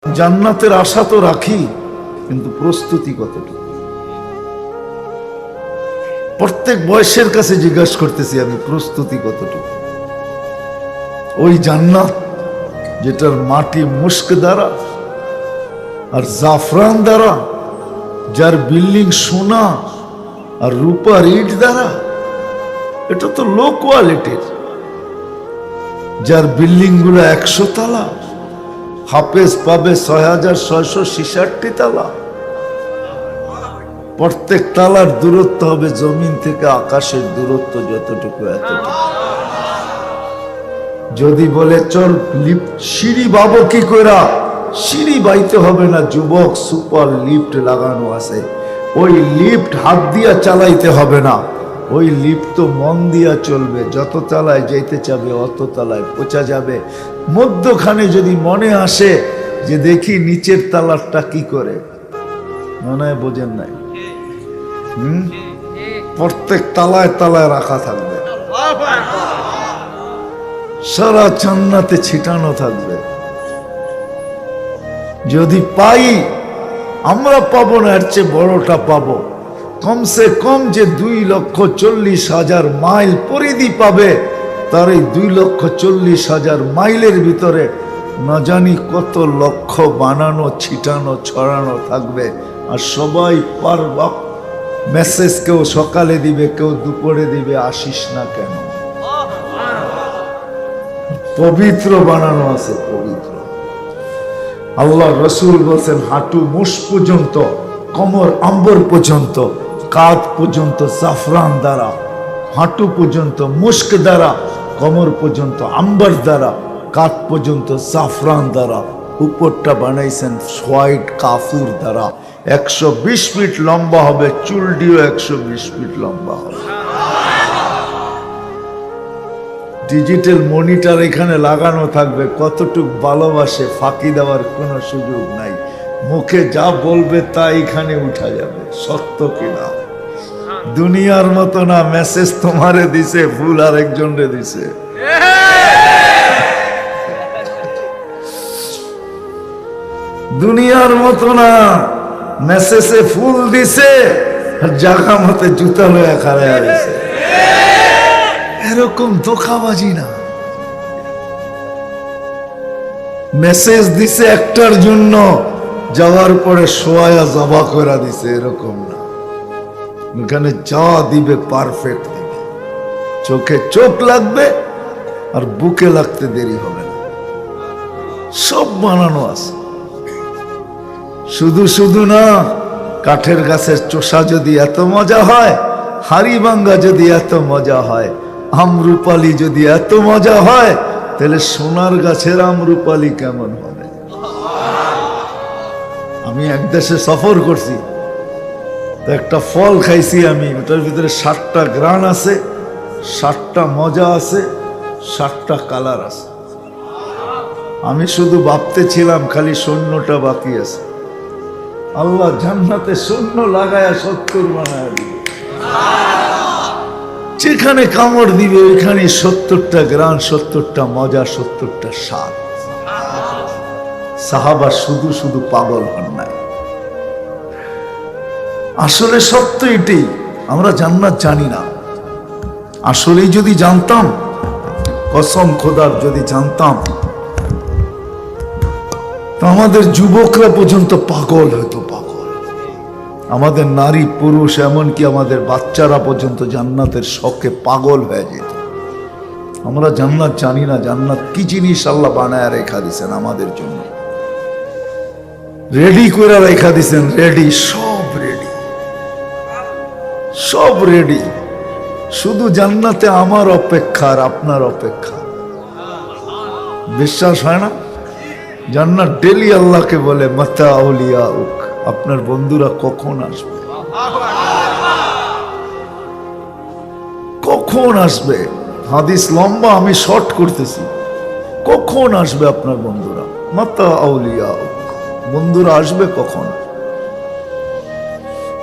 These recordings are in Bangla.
জান্নাতের আশা তো রাখি, কিন্তু প্রস্তুতি কতটুকু? প্রত্যেক বয়সের কাছে জিজ্ঞাসা করতেছি আমি, প্রস্তুতি কতটুকু? ওই জান্নাত যেটার মাটি মুস্ক দ্বারা আর জাফরান দ্বারা, যার বিল্ডিং সোনা আর রূপার ইট দ্বারা, এটা তো লো কোয়ালিটির। যার বিল্ডিং গুলো 100 তালা, হাফেজ পাবে 6666 তালা। প্রত্যেক তালার দূরত্ব হবে জমিন থেকে আকাশের দূরত্ব যতটুকু এতটুকু। যদি বলে চল লিফট সিঁড়ি বাবো কি কইরা, সিঁড়ি বাইতে হবে না যুবক, সুপার লিফট লাগানো আছে। ওই লিফট হাত দিয়া চালাইতে হবে না, ওই লিফট তো মন দিয়া চলবে। যত তলায় যাইতে চাবে অত তলায় পৌঁছা যাবে। মধ্যখানে যদি মনে আসে যে দেখি নিচের তালারটা কি করে, মনে হয় বোঝেন নাই। প্রত্যেক তালায় তালায় রাখা থাকবে, সারা জান্নাতে ছিটানো থাকবে। যদি পাই, আমরা পাবো না, এর চেয়ে বড়টা পাবো। কমসে কম যে 2,40,000 মাইল পরিধি পাবে, তার এই 2,40,000 মাইলের ভিতরে না জানি কত লক্ষ বানানো ছিটানো ছড়ানো থাকবে। আর সবাই পারবা মেসেজ, কেউ সকালে দিবে, কেউ দুপুরে দিবে, আসিস না কেন। পবিত্র বানানো আছে, পবিত্র। আল্লাহ রসুল বলছেন হাঁটু মুষ পর্যন্ত, কোমর আম্বর পর্যন্ত, কাঁধ পর্যন্ত জাফরান দ্বারা, হাঁটু পর্যন্ত মুস্ক দ্বারা, কোমর পর্যন্ত আম্বর দ্বারা, কাঁধ পর্যন্ত জাফরান দ্বারা, উপরটা বানাইছেন হোয়াইট কাফুর দ্বারা। 120 ফিট লম্বা হবে, চুলটিও 120 ফিট লম্বা হবে। ডিজিটাল মনিটর এখানে লাগানো থাকবে, কতটুক ভালোবাসে ফাঁকি দেওয়ার কোনো সুযোগ নাই। মুখে যা বলবে তা এখানে উঠা যাবে, সত্য কিনা। দুনিয়ার মতো না, মেসেজ তোমারে দিছে, ফুল আর একজনরে দিছে। দুনিয়ার মতো না, মেসেজে ফুল দিছে আর জায়গা মতে জুতা লয়ে খাড়ায়া দিছে। এরকম ধোঁকাবাজি না। মেসেজ দিছে একটার জন্য, যাওয়ার পরে সোয়া জবা করে দিছে, এরকম না। এখানে যা দিবে পারফেক্ট দিবে, চোখে চোখ লাগবে আর বুকে লাগতে দেরি হবে না। সব বানানো আছে। শুধু শুধু না, কাঠের গাছের চোষা যদি এত মজা হয়, হাড়ি ভাঙ্গা যদি এত মজা হয়, আমরুপালি যদি এত মজা হয়, তাহলে সোনার গাছের আমরুপালি কেমন হবে? আমি এক দেশে সফর করছি, তো একটা ফল খাইছি আমি, ওটার ভিতরে 7টা গ্রান আছে, 7টা মজা আছে, 7টা কালার আছে। আমি শুধু ভাবতে ছিলাম খালি শূন্যটা বাকি আছে। আল্লাহ জান্নাতে শূন্য লাগায়া 70 বানায় দিবে। যেখানে কামড় দিবে ওইখানে 70টা গ্রান, 70টা মজা, 70টা স্বাদ। সাহাবা শুধু শুধু পাগল হন নাই। আসলে সত্য এটাই, আমরা জান্নাত জানি না। আসলেই যদি জানতাম, কসম খোদার যদি জানতাম, তো আমাদের যুবকরা পর্যন্ত পাগল হতো, পাগল। আমাদের নারী পুরুষ এমনকি আমাদের বাচ্চারা পর্যন্ত জান্নাতের শখে পাগল হয়ে যেত। আমরা জান্নাত জানি না, জান্নাত কি জিনিস আল্লাহ বানায় রেখা দিছেন আমাদের জন্য, রেডি করে রেখা দিছেন, রেডি, সব রেডি, সব রেডি। শুধু জান্নাতে আমার অপেক্ষা আর আপনার অপেক্ষা। বিশ্বাস হয় না? জান্নাত ডেলি আল্লাহকে বলে মাতা আউলিয়া উক, আপনার বন্ধুরা কখন আসবে, কখন আসবে? হাদিস লম্বা, আমি শর্ট করতেছি। কখন আসবে আপনার বন্ধুরা? মাতা আউলিয়া উক, বন্ধুরা আসবে কখন?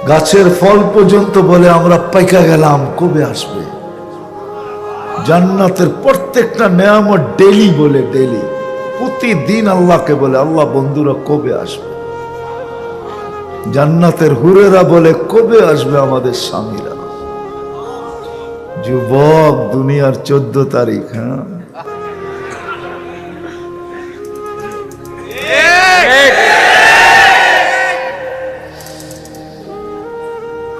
গাছের ফল পর্যন্ত বলে আমরা পাইকা গেলাম, কবে আসবে? জান্নাতের প্রত্যেকটা নেয়ামত ডেলি বলে, ডেলি। প্রতিদিন আল্লাহকে বলে, আল্লাহ বন্ধুরা কবে আসবে? জান্নাতের হুরেরা বলে, কবে আসবে আমাদের স্বামীরা? যুবক, দুনিয়ার 14 তারিখ।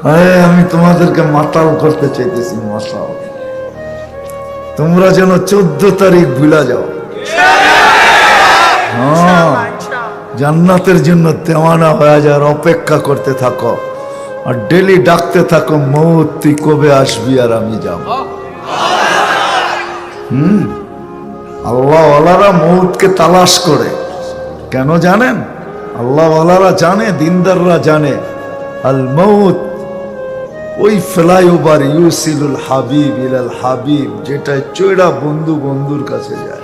হ্যাঁ, আমি তোমাদেরকে মাতাল করতে চাইতেছি, মাতাল। তোমরা যেন 14 তারিখ ভুলা যাও। হ্যাঁ, জান্নাতের জন্য দেওয়ানা হয়ে যাওয়ার অপেক্ষা করতে থাকো, আর ডেলি ডাকতে থাকো, মৌত তুই কবে আসবি আর আমি যাব। আল্লাহ ওয়ালারা মৌতকে তালাশ করে, কেন জানেন? আল্লাহ ওয়ালারা জানে, দিনদাররা জানে, আল মৌত ওই ফ্লাইওভার ইউসিলুল হাবিব ইলাল হাবিব, যেটা চৈরা বন্ধু বন্ধুর কাছে যায়,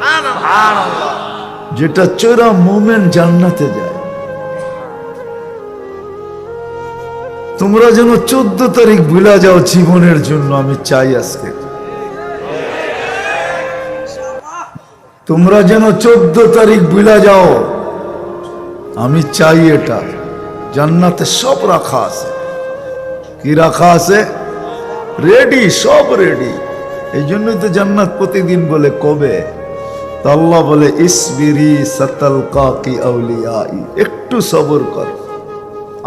যেটা চৈরা মোমেন্ট জান্নাতে যায়। তোমরা যেন 14 তারিখ ভুলা যাও জীবনের জন্য, আমি চাই আজকে। তোমরা যেন 14 তারিখ ভুলা যাও, আমি চাই। এটা জান্নাতে সব রাখা আছে। কি রাখা আছে? রেডি, সব রেডি। এই জন্যই তো জান্নাত প্রতিদিন বলে কবে। তো আল্লাহ বলে, ইসবিরি সাতালকাকি আউলিয়াই, একটু সবর কর,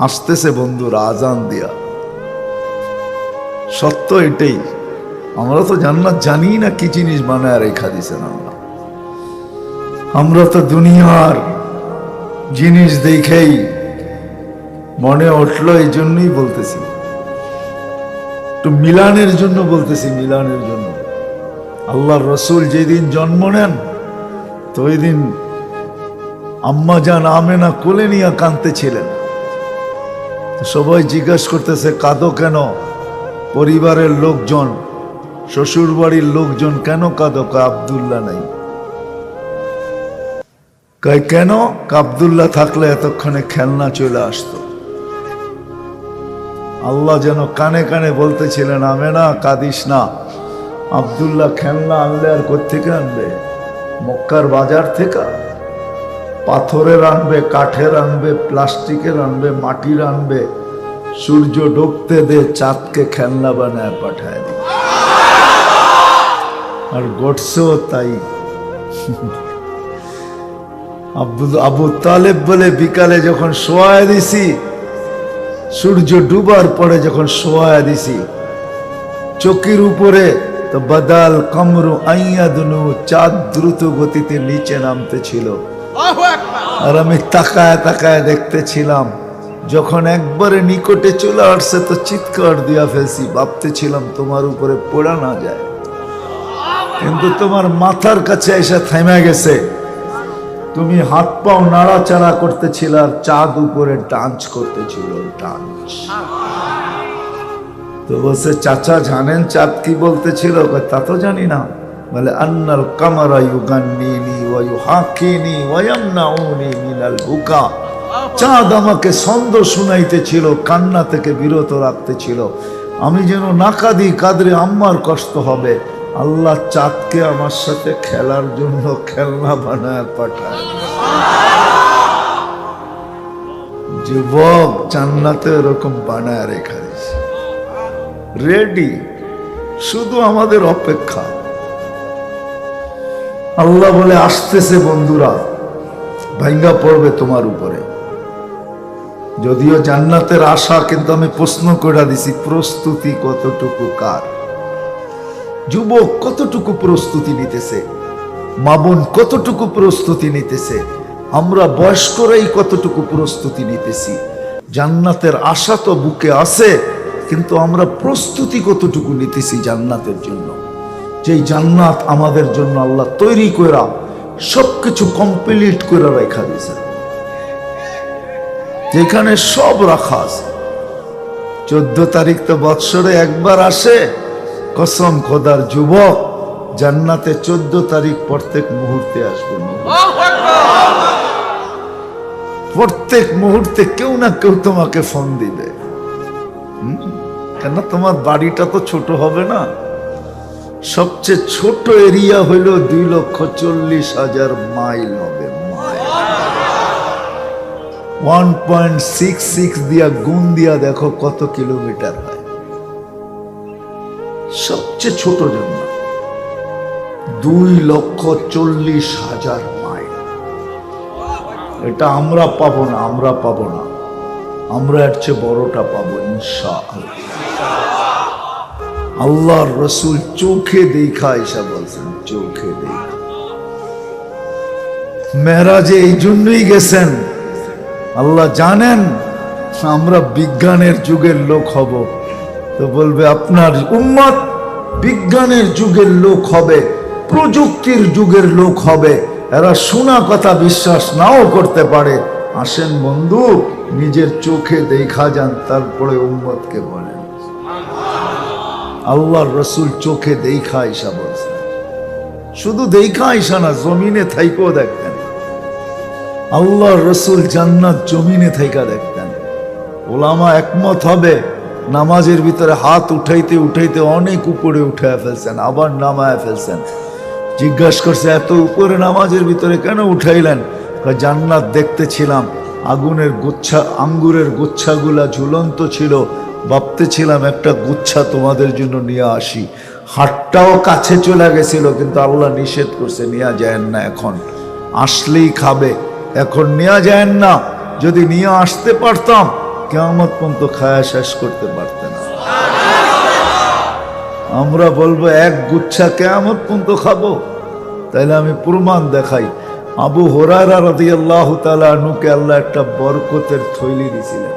আসতেছে বন্ধুরা, আজান দিয়া। সত্য এটাই। আমরা তো জান্নাত জানি না কি জিনিস বানায় রেখা দিছেন আল্লাহ। আমরা তো দুনিয়ার জিনিস দেখেই মনে উঠলো, এই জন্যই বলতেছি, একটু মিলানের জন্য বলতেছি, মিলানের জন্য। আল্লাহর রসুল যেদিন জন্ম নেন, তো ওই দিন আম্মা জান আমেনা কোলে নিয়ে কাঁদতেছিলেন। সবাই জিজ্ঞাসা করতেছে, কাঁদো কেন? পরিবারের লোকজন, শ্বশুর বাড়ির লোকজন, কেন কাঁদো? আব্দুল্লাহ নাই। কেন? আব্দুল্লাহ থাকলে এতক্ষণে খেলনা চলে আসতো। আল্লাহ যেন কানে কানে বলতেছিলেন, আমেনা কাঁদিস না, আব্দুল্লাহ খেলনা আনলে আর কোত্থেকে আনবে? মক্কার বাজার থেকে। পাথরের আনবে, কাঠের আনবে, প্লাস্টিকের আনবে, মাটির আনবে, সূর্য ডুবতে দে, চাঁদকে খেলনা বানায় পাঠায় দি। আর ঘটছেও তাই। আবু তালেব বলে, বিকালে যখন শোয়া দিছি, সূর্য ডুবার পরে যখন শোয়া দিছি চকির উপরে, তো বাদাল কমরু আইয়াদনু, চাঁদ দ্রুত গতিতে নিচে নামতে ছিল। আর আমি তাকায় তাকায় দেখতেছিলাম। যখন একবারে নিকটে চলে আসছে, তো চিৎকার দিয়া ফেলছি, ভাবতেছিলাম তোমার উপরে পড়া না যায়, কিন্তু তোমার মাথার কাছে এসে থেমে গেছে। তুমি হাত পাও নাড়াচাড়া করতেছিল, আর চাঁদ উপরে ডান্স করতেছিল, ডান্স। তো বলছে, চাচা জানেন চাঁদ কি বলতেছিল? তা তো জানি না। বলে, আন্নাল কামারা ইউগান্নিনি ওয়া ইউহাকিনি ওয়া ইয়ামনাউনি মিনাল বুকা। চাঁদ আমাকে ছন্দ শুনাইতেছিল, কান্না থেকে বিরত রাখতেছিল। আমি যেন না কাঁদি, কাঁদলে আম্মার কষ্ট হবে। আল্লাহ চাঁদকে আমার সাথে খেলার জন্য খেলনা বানায় পাঠায়। যুবক, জান্নাতে এরকম বানায় রেখা দিয়েছে, রেডি, শুধু আমাদের অপেক্ষা। আল্লাহ বলে, আসতেছে বন্ধুরা, ভাঙ্গা পড়বে তোমার উপরে। যদিও জান্নাতের আশা, কিন্তু আমি প্রশ্ন করে দিছি, প্রস্তুতি কতটুকু কার? যুবক কতটুকু প্রস্তুতি নিতেছে? মা বোন কতটুকু প্রস্তুতি নিতেছে? আমরা বয়স্করাই কতটুকু প্রস্তুতি নিতেছি? জান্নাতের আশা তো বুকে আছে, কিন্তু আমরা প্রস্তুতি কতটুকু নিতেছি জান্নাতের জন্য? যেই জান্নাত আমাদের জন্য আল্লাহ তৈরি করা, সবকিছু কমপ্লিট করে রেখা দিয়েছে, যেখানে সব রাখা আছে। 14 তারিখ তো বৎসরে একবার আসে, কসম খোদার যুবক, জান্নাতে 14 তারিখ প্রত্যেক মুহূর্তে আসবে। প্রত্যেক মুহূর্তে কেউ না কেউ তোমাকে ফোন দিবে। কেন? তোমার বাড়িটা তো ছোট হবে না, সবচেয়ে ছোট এরিয়া হইল 2,40,000 মাইল হবে। মাইল 1.66 দিয়া গুণ দিয়া দেখো কত কিলোমিটার হয়। সবচেয়ে ছোট জন্য 2,40,000 মাইল। এটা আমরা পাবো না, আমরা পাবো না, আমরা এর চেয়ে বড়টা পাবো ইনশাআল্লাহ। আল্লাহর রসুল চোখে দেখা এসা বলছেন, চোখে দেখা। মেরাজে এই জন্যই গেছেন, আল্লাহ জানেন আমরা বিজ্ঞানের যুগের লোক হব, তো বলবে আপনার উম্মত বিজ্ঞানের যুগের লোক হবে, প্রযুক্তির যুগের লোক হবে, এরা শোনা কথা বিশ্বাস নাও করতে পারে। আসেন বন্ধু, নিজের চোখে দেখা যান, তারপরে উম্মতকে বলেন। আল্লাহর রসুল চোখে দেখা আইসা বলছেন, শুধু দেখা আইসা না, জমিনে থাইকেও দেখতেন। আল্লাহর রসুল জান্নাত জমিনে থাইকা দেখতেন। ওলামা একমত হবে, নামাজের ভিতরে হাত উঠাইতে উঠাইতে অনেক উপরে উঠায় ফেলছেন, আবার নামায় ফেলছেন। জিজ্ঞাসা করছে এত উপরে নামাজের ভিতরে কেন উঠাইলেন? জান্নাত দেখতেছিলাম, আগুনের গুচ্ছা, আঙ্গুরের গুচ্ছাগুলা ঝুলন্ত ছিল, ভাবতেছিলাম একটা গুচ্ছা তোমাদের জন্য নিয়ে আসি। হাতটাও কাছে চলে গেছিল, কিন্তু আল্লাহ নিষেধ করছে, নিয়ে যায় না, এখন আসলেই খাবে, এখন নিয়ে যায় না। যদি নিয়ে আসতে পারতাম, কিয়ামত পর্যন্ত খায়া শেষ করতে পারতেন না। আমরা বলবো এক গুচ্ছা কিয়ামত পর্যন্ত খাবো? তাইলে আমি প্রমাণ দেখাই। আবু হুরায়রা রাদিয়াল্লাহু তাআলা আনহুকে আল্লাহ একটা বরকতের থৈলি দিয়েছিলেন,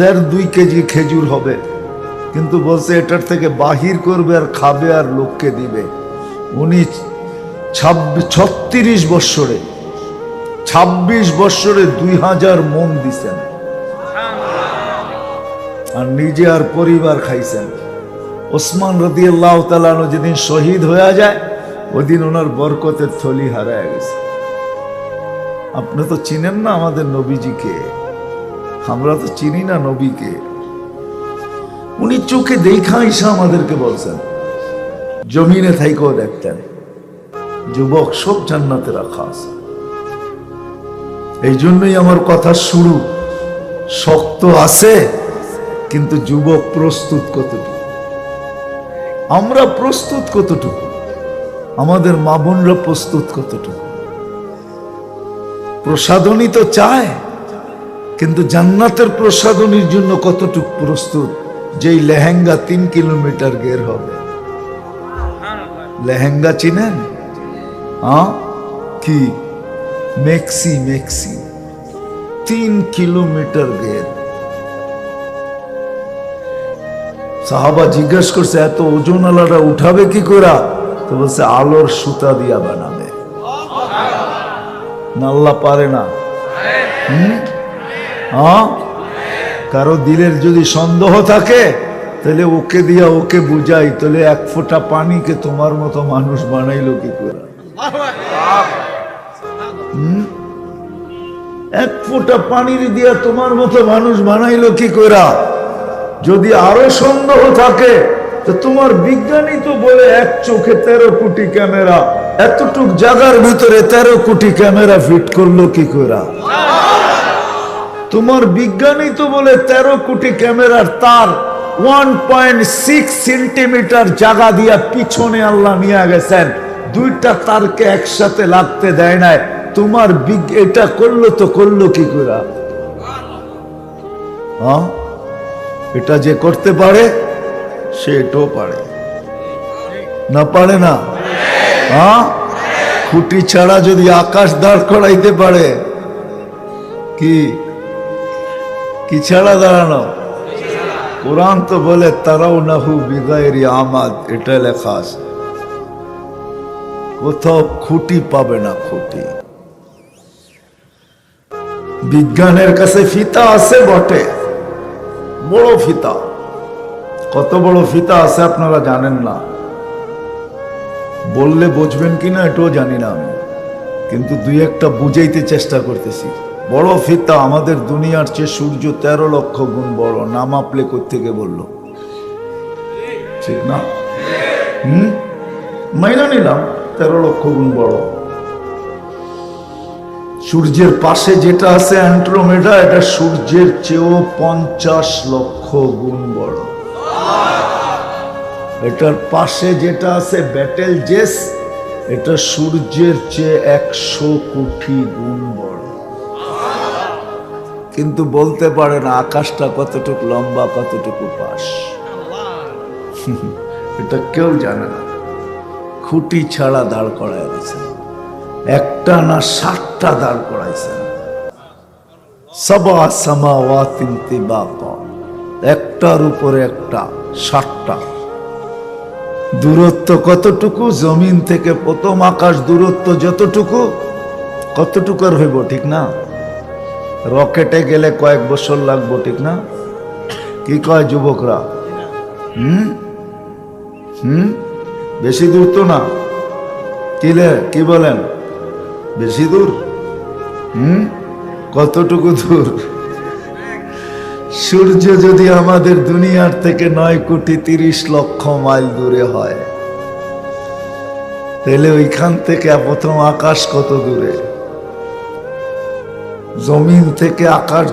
1.5-2 কেজি খেজুর হবে, কিন্তু বলছে এটার থেকে বাহির করবে আর খাবে আর লোককে দিবে। উনি 36 বৎসরে 2000 মন দিছেন, আর নিজে আর পরিবার খাইছেন। ওসমান রাদিয়াল্লাহু তাআলা আনহু যেদিন শহীদ হয়ে যায়, ওই দিন ওনার বরকতের থলি হারায় গেছে। আপনি তো চিনেন না আমাদের নবীজিকে, আমরা তো চিনি না নবীকে। উনি চোখে দেখা এসে আমাদেরকে বলছেন, জমিনে থাইকেও দেখতেন। যুবক সব জান্নাতে রাখা আছে। এই জন্যই আমার কথা শুরু শক্ত আছে, কিন্তু যুবক প্রস্তুত কতটুকু, আমরা প্রস্তুত কতটুকু, আমাদের মা বোনরা প্রস্তুত কতটুকু। প্রসাদনী তো চায়, কিন্তু জান্নাতের প্রসাদনীর জন্য কতটুকু প্রস্তুত? যেই লেহেঙ্গা 3 কিলোমিটার গের হবে। লেহেঙ্গা চিনেন? কি মেক্সি, মেক্সি 3 কিলোমিটার গের। সাহাবা জিজ্ঞেস করছে এত ওজন আলাদা উঠাবে কি করে? তো বলছে আলোর সুতা দিয়া বানাবে। না আল্লাহ পারে না? কারো দিলের যদি সন্দেহ থাকে, তাহলে ওকে দিয়া ওকে বুঝাই, তাহলে 1 ফোঁটা পানিকে তোমার মতো মানুষ বানাইলো কি করে? 1 ফোঁটা পানির দিয়া তোমার মতো মানুষ বানাইলো কি করে? যদি আরো সন্দেহ থাকে, তো তোমার বিজ্ঞানী তো বলে 1 চোখে 13 কোটি ক্যামেরা, এতটুক জায়গার ভিতরে 13 কোটি ক্যামেরা ফিট করলো কি করে? তোমার বিজ্ঞানী তো বলে 13 কোটি ক্যামেরার তার 1.6 সেন্টিমিটার জায়গা দিয়া পিছনে আল্লাহ নিয়ে গেছেন, 2টা তারকে একসাথে লাগতে দেয় নাই। তোমার এটা করলো তো করলো কি করে? এটা যে করতে পারে সে এটাও পারে, না পারে না? খুঁটি ছাড়া যদি আকাশ দাঁড় করাইতে পারে, কি কি ছাড়া দাঁড়ানো? কোরআন তো বলে তারাও নাহু বিগাইরি আমাদ, এটা লেখা আছে। কোথাও খুঁটি পাবে না, খুঁটি। বিজ্ঞানের কাছে ফিতা আছে বটে, বড় ফিতা। কত বড় ফিতা আছে আপনারা জানেন না, বললে বুঝবেন কিনা এটাও জানি না আমি, কিন্তু 2-1টা বুঝাইতে চেষ্টা করতেছি। বড় ফিতা, আমাদের দুনিয়ার চেয়ে সূর্য 13 লক্ষ গুণ বড়। না মাপলে কোত্থেকে বললো? ঠিক না? মাইনা নিলাম 13 লক্ষ গুণ বড়। সূর্যের পাশে যেটা আছে অ্যান্ড্রোমেডা, এটা সূর্যের চেয়েও 50 লক্ষ গুণ বড়। এটার পাশে যেটা আছে ব্যাটেল জেস, এটা সূর্যের চেয়ে 100 কোটি গুণ বড়। কিন্তু বলতে পারে না আকাশটা কতটুকু লম্বা, কতটুকু পাশ। এটা কেউ জানে না। খুঁটি ছাড়া দাঁড় করায় দিয়েছেন, একটা না 60টা দাঁড় করাইছেন। সাবা সামাওয়াতিন তিবাকা, একটার উপরে একটা 60টা। দূরত্ব কতটুকু? জমিন থেকে প্রথম আকাশ দূরত্ব যতটুকু, কতটুকু আর হইব, ঠিক না? রকেটে গেলে কয়েক বছর লাগবো, ঠিক না? কি কয় যুবকরা? বেশি দূর তো না, কি বলেন? বেশি দূর? কতটুকু দূর? সূর্য যদি আমাদের দুনিয়ার থেকে 9,30,00,000 মাইল দূরে হয়, তাহলে ওইখান থেকে প্রথম আকাশ কত দূরে? জমিন থেকে আকাশ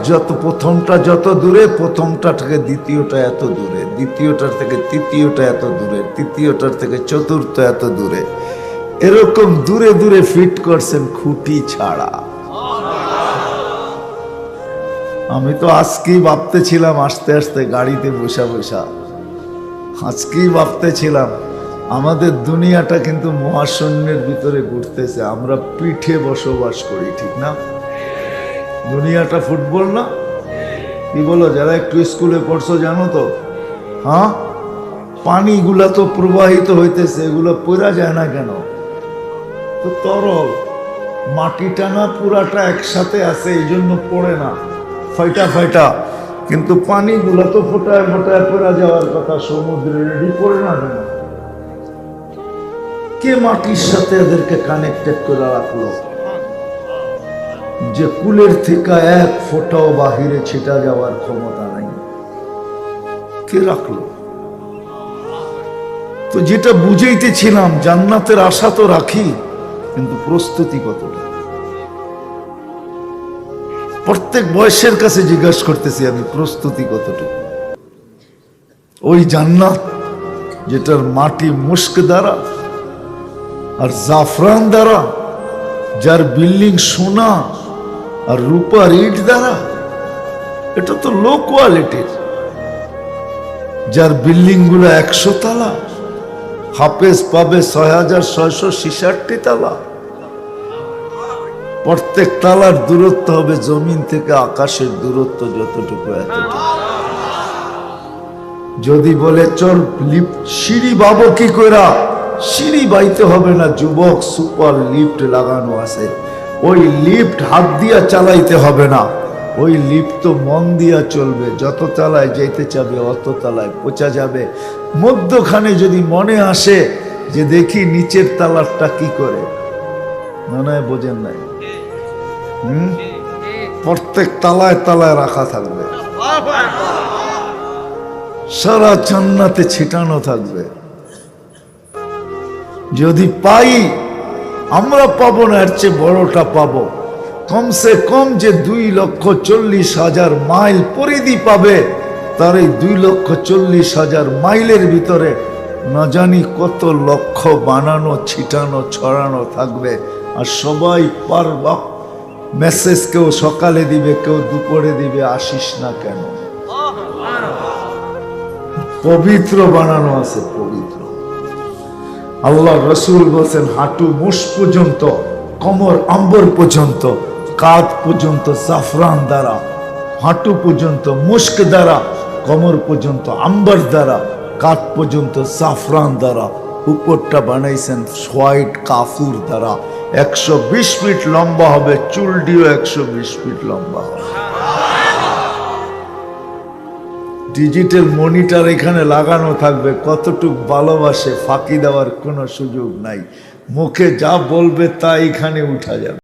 প্রথমটা যত দূরে, প্রথমটা থেকে দ্বিতীয়টা এত দূরে, দ্বিতীয়টার থেকে তৃতীয়টা এত দূরে, তৃতীয়টার থেকে চতুর্থ এত দূরে। এরকম দূরে দূরে ফিট করছেন খুঁটি ছাড়া। আমি তো আজকেই ভাবতেছিলাম, আস্তে আস্তে গাড়িতে বসা বসা আজকেই ভাবতেছিলাম আমাদের দুনিয়াটা কিন্তু মহাশূন্যের ভিতরে ঘুরতেছে, আমরা পিঠে বসবাস করি, ঠিক না? দুনিয়াটা ফুটবল না? কি বলো যারা একটু স্কুলে পড়ছো জানো তো? হ্যাঁ, পানিগুলা তো প্রবাহিত হইতেছে, এগুলো পড়া যায় না কেন? তো তরল, মাটিটা না পুরাটা একসাথে আছে, এই জন্য পড়ে না, ফাইটা ফাইটা। কিন্তু পানিগুলা তো ফোটায় ফোটায় পড়া যাওয়ার কথা, সমুদ্রে রেডি পড়ে না কেন? কে মাটির সাথে এদেরকে কানেক্টেড করে রাখলো যে কুলের থেকে এক ফোঁটাও বাহিরে ছিটা যাওয়ার ক্ষমতা নাই? কে রাখলো? তো যেটা বুঝাইতেছিলাম, জান্নাতের আশা তো রাখি, কিন্তু প্রস্তুতি কতটা? প্রত্যেক বয়সের কাছে জিজ্ঞাসা করতেছি আমি, প্রস্তুতি কতটুকু? ওই জান্নাত যেটার মাটি মুস্ক দ্বারা আর জাফরান দ্বারা, যার বিল্ডিং সোনা আর রূপার ইট দ্বারা, এটা তো লো কোয়ালিটির। যার বিল্ডিং গুলো 100 তালা, হাফেজ পাবে 6,666 তালা। প্রত্যেক তালার দূরত্ব হবে জমিন থেকে আকাশের দূরত্ব যতটুকু, এতটুকু। যদি বলে চল লিফট সিঁড়ি বাবো কি কইরা, সিঁড়ি বাইতে হবে না যুবক, সুপার লিফট লাগানো আছে। ওই লিফট হাত দিয়া চালাইতে হবে না, ওই লিফট তো মন দিয়া চলবে। যত তালায় যাইতে চাবে অত তালায় পৌঁছা যাবে। মধ্যখানে যদি মনে আসে যে দেখি নিচের তালারটা কি করে, মনে হয় বোঝেন নাই? প্রত্যেক তালায় তালায় রাখা থাকবে, সারা জান্নাতে ছিটানো থাকবে। যদি পাই, আমরা পাবো না, এর চেয়ে বড়টা পাবো। কমসে কম যে 2,40,000 মাইল পরিধি পাবে, তার এই 2,40,000 মাইলের ভিতরে না জানি কত লক্ষ বানানো, ছিটানো, ছড়ানো থাকবে। আর সবাই পার মেসেজ কেউ সকালে দিবে, কেউ দুপুরে দিবে, আসিস না কেন? পবিত্র বানানো আছে, পবিত্র। আল্লাহ রসুল বলছেন হাঁটু মুষ পর্যন্ত, কোমর আম্বর পর্যন্ত, কাঁধ পর্যন্ত জাফরান দ্বারা, হাঁটু পর্যন্ত মুস্ক দ্বারা, কোমর পর্যন্ত আম্বর দ্বারা, কাঁধ পর্যন্ত জাফরান দ্বারা, উপরটা বানাইছেন হোয়াইট কাফুর দ্বারা। 120 ফিট লম্বা হবে, চুলটিও 120 ফিট লম্বা হবে। ডিজিটাল মনিটর এখানে লাগানো থাকবে, কতটুক ভালোবাসে ফাঁকি দেওয়ার কোনো সুযোগ নাই। মুখে যা বলবে তা এখানে উঠা যাবে।